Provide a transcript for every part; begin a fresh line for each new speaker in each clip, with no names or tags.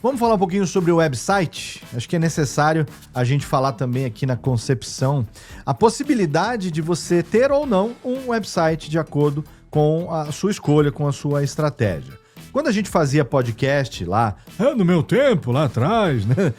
Vamos falar um pouquinho sobre o website? Acho que é necessário a gente falar também aqui na concepção a possibilidade de você ter ou não um website de acordo com a sua escolha, com a sua estratégia. Quando a gente fazia podcast lá, no meu tempo, lá atrás, né?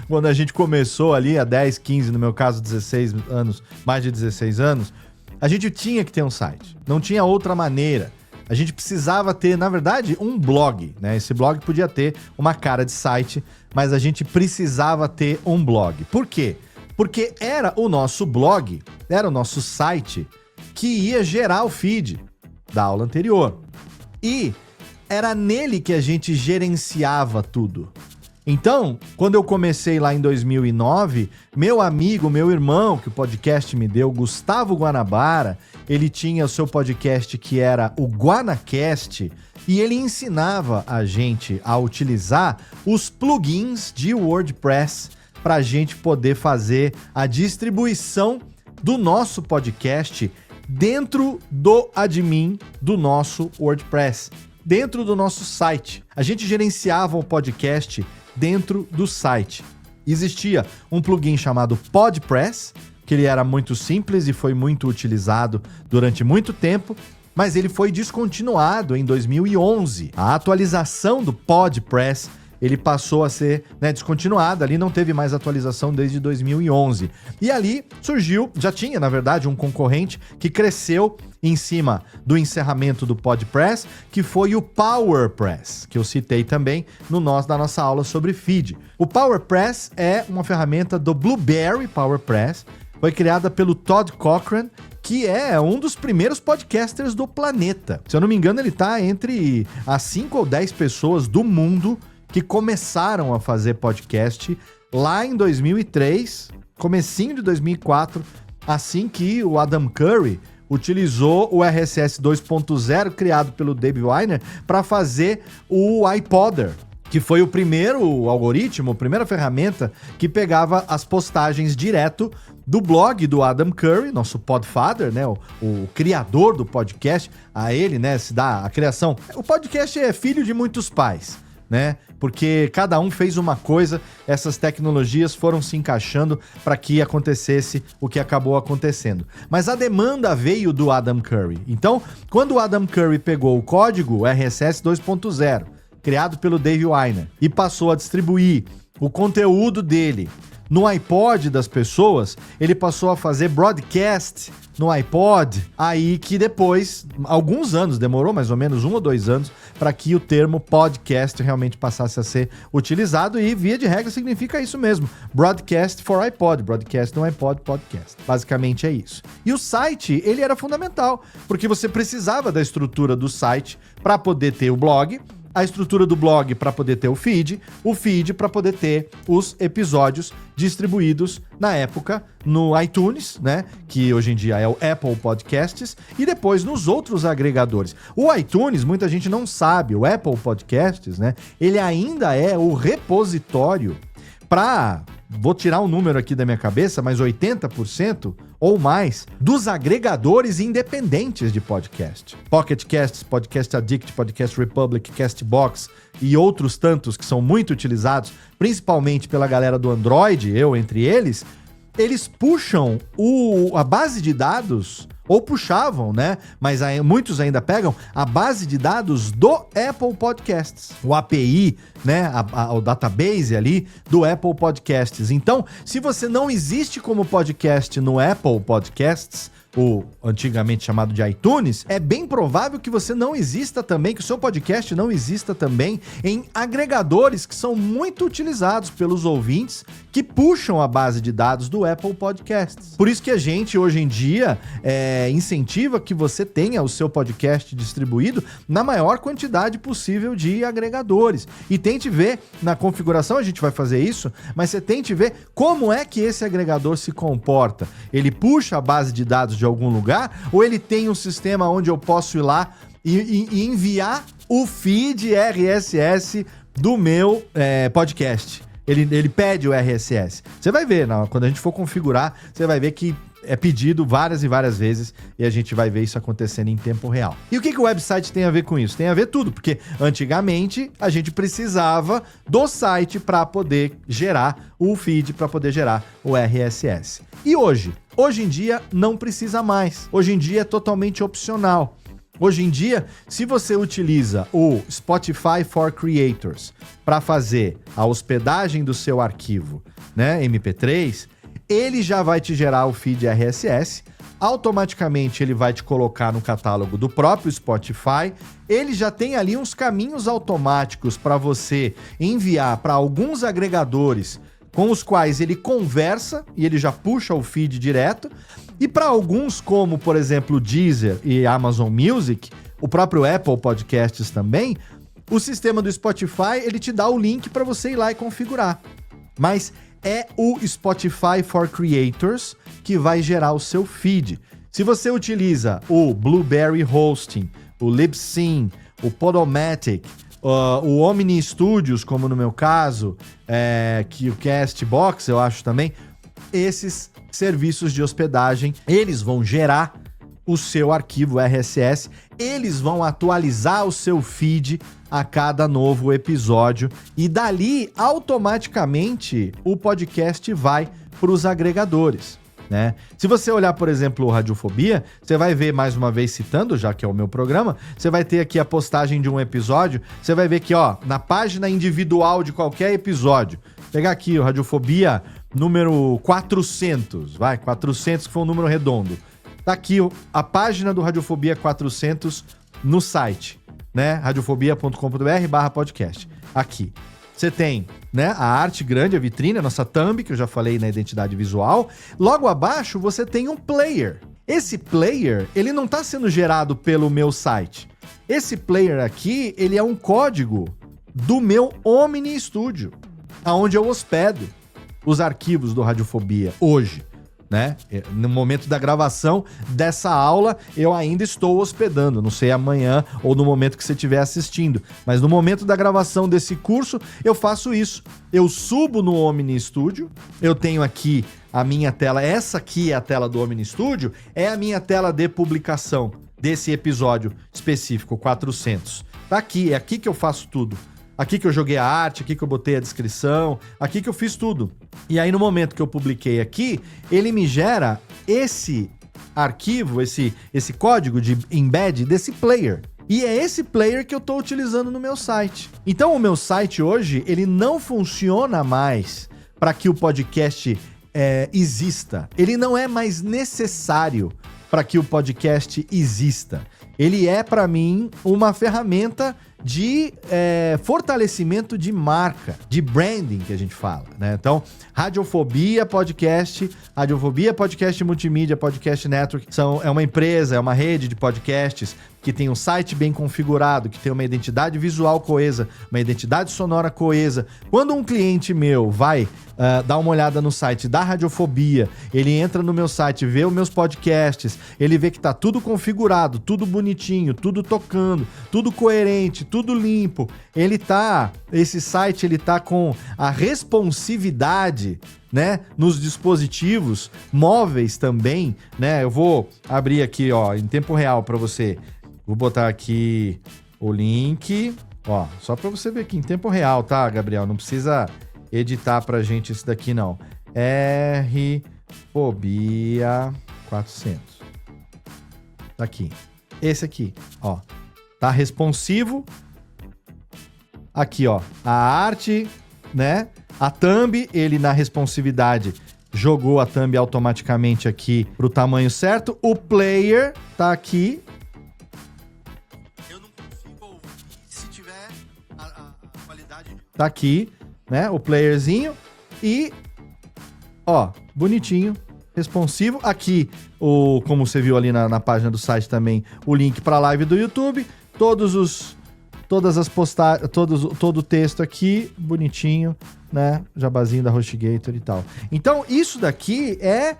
Quando a gente começou ali há 10, 15, no meu caso 16 anos, mais de 16 anos, a gente tinha que ter um site. Não tinha outra maneira. A gente precisava ter, na verdade, um blog, né? Esse blog podia ter uma cara de site, mas a gente precisava ter um blog. Por quê? Porque era o nosso blog, era o nosso site que ia gerar o feed da aula anterior. E era nele que a gente gerenciava tudo. Então, quando eu comecei lá em 2009, meu amigo, meu irmão, que o podcast me deu, Gustavo Guanabara, ele tinha o seu podcast que era o GuanaCast, e ele ensinava a gente a utilizar os plugins de WordPress para a gente poder fazer a distribuição do nosso podcast dentro do admin do nosso WordPress, dentro do nosso site. A gente gerenciava o podcast dentro do site. Existia um plugin chamado PodPress, que ele era muito simples e foi muito utilizado durante muito tempo, mas ele foi descontinuado em 2011. A atualização do PodPress, ele passou a ser descontinuado, ali não teve mais atualização desde 2011. E ali surgiu, já tinha na verdade um concorrente que cresceu em cima do encerramento do PodPress, que foi o PowerPress, que eu citei também na nossa aula sobre feed. O PowerPress é uma ferramenta do Blueberry PowerPress, foi criada pelo Todd Cochran, que é um dos primeiros podcasters do planeta. Se eu não me engano, ele está entre as 5 ou 10 pessoas do mundo que começaram a fazer podcast lá em 2003, comecinho de 2004, assim que o Adam Curry utilizou o RSS 2.0 criado pelo Dave Winer para fazer o iPodder, que foi o primeiro algoritmo, a primeira ferramenta que pegava as postagens direto do blog do Adam Curry, nosso podfather, né, o criador do podcast. A ele, né, se dá a criação. O podcast é filho de muitos pais, né? Porque cada um fez uma coisa, essas tecnologias foram se encaixando para que acontecesse o que acabou acontecendo. Mas a demanda veio do Adam Curry. Então, quando o Adam Curry pegou o código RSS 2.0, criado pelo Dave Winer, e passou a distribuir o conteúdo dele no iPod das pessoas, ele passou a fazer broadcast no iPod, aí que depois, alguns anos, demorou mais ou menos 1 ou 2 anos, para que o termo podcast realmente passasse a ser utilizado, e via de regra significa isso mesmo, broadcast for iPod, broadcast no iPod, podcast. Basicamente é isso. E o site, ele era fundamental, porque você precisava da estrutura do site para poder ter o blog, a estrutura do blog para poder ter o feed para poder ter os episódios distribuídos na época no iTunes, né, que hoje em dia é o Apple Podcasts, e depois nos outros agregadores. O iTunes, muita gente não sabe, o Apple Podcasts, né, ele ainda é o repositório para, vou tirar um número aqui da minha cabeça, mas 80% ou mais dos agregadores independentes de podcast. Pocket Casts, Podcast Addict, Podcast Republic, Castbox e outros tantos que são muito utilizados, principalmente pela galera do Android, eu entre eles puxam a base de dados, ou puxavam, né? Mas muitos ainda pegam a base de dados do Apple Podcasts, o API, né? O database ali do Apple Podcasts. Então, se você não existe como podcast no Apple Podcasts, o antigamente chamado de iTunes, é bem provável que você não exista também, que o seu podcast não exista também em agregadores que são muito utilizados pelos ouvintes que puxam a base de dados do Apple Podcasts. Por isso que a gente, hoje em dia, incentiva que você tenha o seu podcast distribuído na maior quantidade possível de agregadores. E tente ver na configuração, a gente vai fazer isso, mas você tente ver como é que esse agregador se comporta. Ele puxa a base de dados de algum lugar, ou ele tem um sistema onde eu posso ir lá e enviar o feed RSS do meu podcast. Ele pede o RSS. Você vai ver, quando a gente for configurar, você vai ver que é pedido várias e várias vezes e a gente vai ver isso acontecendo em tempo real. E o que o website tem a ver com isso? Tem a ver tudo, porque antigamente a gente precisava do site para poder gerar o feed, para poder gerar o RSS. E hoje em dia não precisa mais. Hoje em dia é totalmente opcional. Hoje em dia, se você utiliza o Spotify for Creators para fazer a hospedagem do seu arquivo, né, MP3, ele já vai te gerar o feed RSS, automaticamente ele vai te colocar no catálogo do próprio Spotify, ele já tem ali uns caminhos automáticos para você enviar para alguns agregadores com os quais ele conversa e ele já puxa o feed direto. E para alguns, como por exemplo o Deezer e Amazon Music, o próprio Apple Podcasts também, o sistema do Spotify ele te dá o link para você ir lá e configurar. Mas é o Spotify for Creators que vai gerar o seu feed. Se você utiliza o Blueberry Hosting, o Libsyn, o Podomatic, o Omni Studios, como no meu caso, que o Castbox, eu acho também, esses serviços de hospedagem, eles vão gerar o seu arquivo RSS, eles vão atualizar o seu feed a cada novo episódio e dali, automaticamente, o podcast vai para os agregadores, né? Se você olhar, por exemplo, o Radiofobia, você vai ver, mais uma vez citando, já que é o meu programa, você vai ter aqui a postagem de um episódio, você vai ver que, ó, na página individual de qualquer episódio, pegar aqui o Radiofobia número 400, 400 que foi um número redondo. Tá aqui a página do Radiofobia 400 no site, né? radiofobia.com.br/podcast. Aqui. Você tem, né, a arte grande, a vitrine, a nossa thumb, que eu já falei na identidade visual. Logo abaixo você tem um player. Esse player, ele não está sendo gerado pelo meu site. Esse player aqui, ele é um código do meu Omni Studio, aonde eu hospedo os arquivos do Radiofobia hoje, né? No momento da gravação dessa aula, eu ainda estou hospedando, não sei amanhã ou no momento que você estiver assistindo, mas no momento da gravação desse curso, eu faço isso. Eu subo no Omni Studio, eu tenho aqui a minha tela, essa aqui é a tela do Omni Studio, é a minha tela de publicação desse episódio específico, 400. Tá aqui, é aqui que eu faço tudo. Aqui que eu joguei a arte, aqui que eu botei a descrição, aqui que eu fiz tudo. E aí no momento que eu publiquei aqui, ele me gera esse arquivo, esse código de embed desse player. E é esse player que eu estou utilizando no meu site. Então o meu site hoje, ele não funciona mais para que o podcast exista. Ele não é mais necessário para que o podcast exista. Ele é, para mim, uma ferramenta de fortalecimento de marca, de branding que a gente fala, né? Então, Radiofobia Podcast Multimídia, Podcast Network, é uma empresa, é uma rede de podcasts que tem um site bem configurado, que tem uma identidade visual coesa, uma identidade sonora coesa. Quando um cliente meu vai dar uma olhada no site da Radiofobia, ele entra no meu site, vê os meus podcasts, ele vê que tá tudo configurado, tudo bonitinho, tudo tocando, tudo coerente, tudo limpo. Esse site, ele tá com a responsividade, né, nos dispositivos móveis também, né? Eu vou abrir aqui, ó, em tempo real para você. Vou botar aqui o link, ó, só para você ver aqui em tempo real, tá, Gabriel? Não precisa editar pra gente isso daqui, não. Rfobia 400. Tá aqui. Esse aqui, ó. Tá responsivo. Aqui, ó. A arte, né? A thumb, ele na responsividade jogou a thumb automaticamente aqui pro tamanho certo. O player tá aqui. Eu não consigo ouvir se tiver a qualidade. Tá aqui, né? O playerzinho. E, ó, bonitinho, responsivo. Aqui, como você viu ali na página do site também, o link pra live do YouTube. Todas as postagens, todo o texto aqui, bonitinho, né? Jabazinho da HostGator e tal. Então, isso daqui é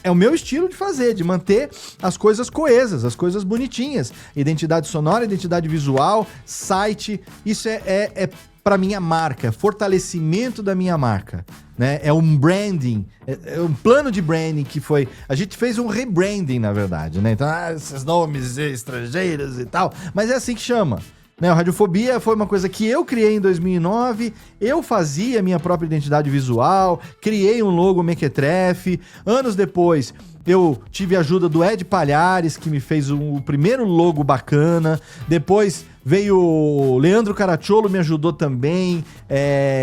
o meu estilo de fazer, de manter as coisas coesas, as coisas bonitinhas. Identidade sonora, identidade visual, site, isso é para minha marca, fortalecimento da minha marca, né? É um branding, é um plano de branding que foi... A gente fez um rebranding, na verdade, né? Então, esses nomes estrangeiros e tal, mas é assim que chama. Né, o Radiofobia foi uma coisa que eu criei em 2009, eu fazia minha própria identidade visual, criei um logo mequetrefe, anos depois eu tive a ajuda do Ed Palhares, que me fez o primeiro logo bacana, depois veio o Leandro Caracciolo, me ajudou também,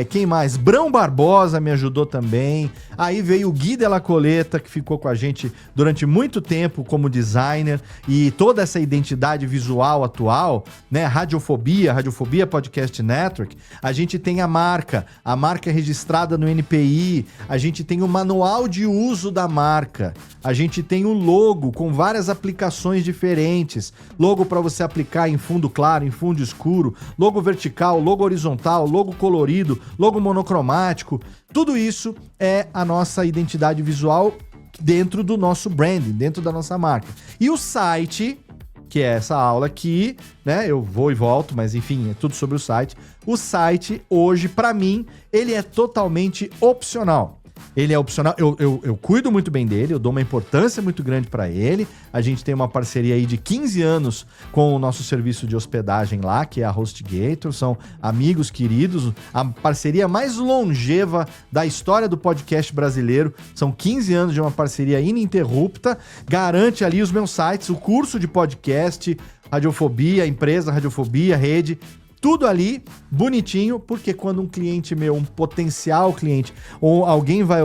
quem mais? Brão Barbosa me ajudou também, aí veio o Gui Della Coleta, que ficou com a gente durante muito tempo como designer, e toda essa identidade visual atual, né, Radiofobia Podcast Network, a gente tem a marca registrada no NPI, a gente tem o manual de uso da marca, a gente tem o logo com várias aplicações diferentes, logo para você aplicar em fundo claro, em fundo escuro, logo vertical, logo horizontal, logo colorido, logo monocromático, tudo isso é a nossa identidade visual dentro do nosso branding, dentro da nossa marca. E o site, que é essa aula aqui, né, eu vou e volto, mas enfim, é tudo sobre o site. O site, hoje, para mim, ele é totalmente opcional. Ele é opcional, eu cuido muito bem dele, eu dou uma importância muito grande para ele. A gente tem uma parceria aí de 15 anos com o nosso serviço de hospedagem lá, que é a HostGator, são amigos queridos, a parceria mais longeva da história do podcast brasileiro. São 15 anos de uma parceria ininterrupta, garante ali os meus sites, o curso de podcast, Radiofobia, empresa, Radiofobia, rede, tudo ali, bonitinho, porque quando um cliente meu, um potencial cliente, ou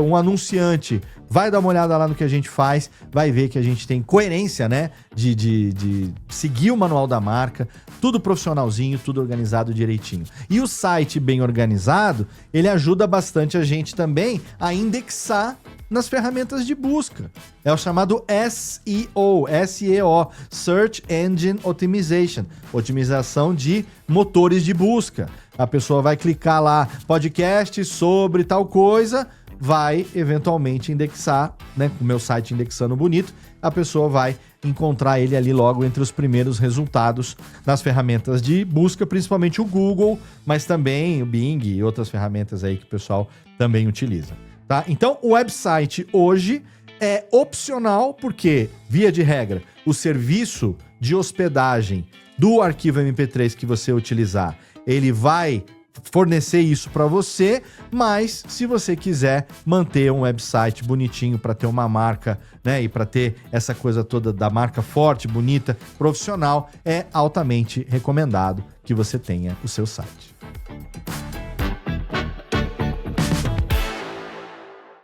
um anunciante, vai dar uma olhada lá no que a gente faz, vai ver que a gente tem coerência, né, de seguir o manual da marca, tudo profissionalzinho, tudo organizado direitinho. E o site bem organizado, ele ajuda bastante a gente também a indexar nas ferramentas de busca. É o chamado SEO, Search Engine Optimization, otimização de motores de busca. A pessoa vai clicar lá, podcast sobre tal coisa, vai eventualmente indexar, né, com o meu site indexando bonito, a pessoa vai encontrar ele ali logo entre os primeiros resultados nas ferramentas de busca, principalmente o Google, mas também o Bing e outras ferramentas aí que o pessoal também utiliza. Tá? Então, o website hoje é opcional porque, via de regra, o serviço de hospedagem do arquivo MP3 que você utilizar, ele vai fornecer isso para você, mas se você quiser manter um website bonitinho para ter uma marca, né, e para ter essa coisa toda da marca forte, bonita, profissional, é altamente recomendado que você tenha o seu site.